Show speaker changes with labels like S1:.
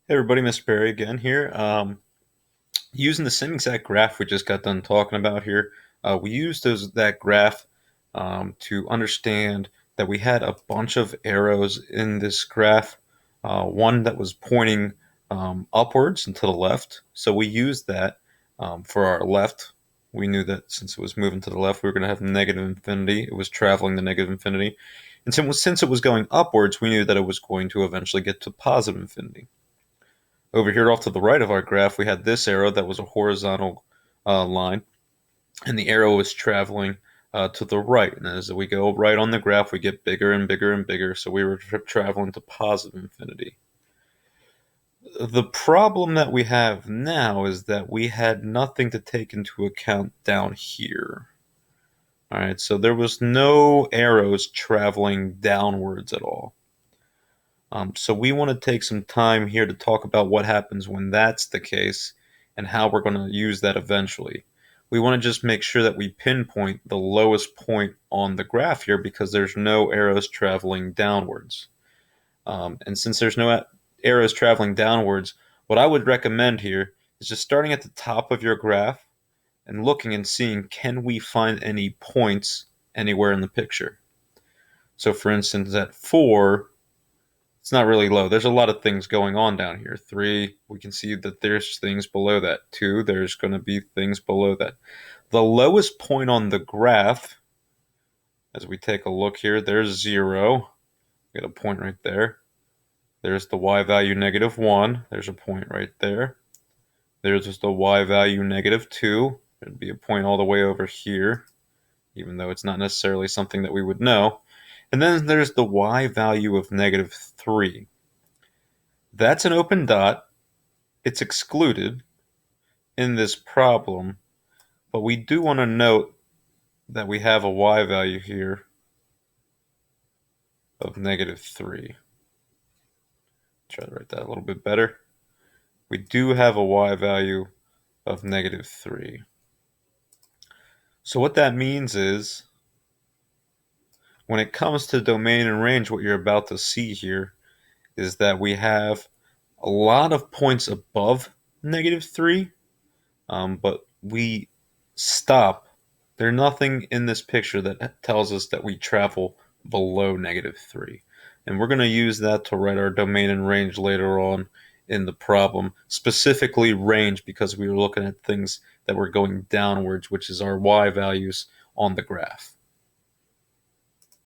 S1: Hey everybody, Mr. Perry again here. Using the same exact graph we just got done talking about here, we used that graph to understand that we had a bunch of arrows in this graph, one that was pointing upwards and to the left. So we used that for our left. We knew that since it was moving to the left, we were going to have negative infinity. It was traveling to negative infinity. And since it was going upwards, we knew that it was going to eventually get to positive infinity. Over here off to the right of our graph, we had this arrow that was a horizontal line, and the arrow was traveling to the right. And as we go right on the graph, we get bigger and bigger and bigger, so we were traveling to positive infinity. The problem that we have now is that we had nothing to take into account down here. All right, so there was no arrows traveling downwards at all. So we want to take some time here to talk about what happens when that's the case and how we're going to use that eventually. We want to just make sure that we pinpoint the lowest point on the graph here because there's no arrows traveling downwards. And since there's no arrows traveling downwards, what I would recommend here is just starting at the top of your graph and looking and seeing, can we find any points anywhere in the picture? So for instance, at 4, it's not really low. There's a lot of things going on down here. 3, we can see that there's things below that. 2, there's going to be things below that. The lowest point on the graph, as we take a look here, there's 0. We got a point right there. There's the y value -1. There's a point right there. There's just the y value -2. There'd be a point all the way over here, even though it's not necessarily something that we would know. And then there's the y value of -3. That's an open dot. It's excluded in this problem, but we do want to note that we have a y value here of -3. Try to write that a little bit better. We do have a y value of -3. So what that means is, when it comes to domain and range, what you're about to see here is that we have a lot of points above -3, but we stop. There's nothing in this picture that tells us that we travel below -3. And we're going to use that to write our domain and range later on in the problem, specifically range, because we were looking at things that were going downwards, which is our y values on the graph.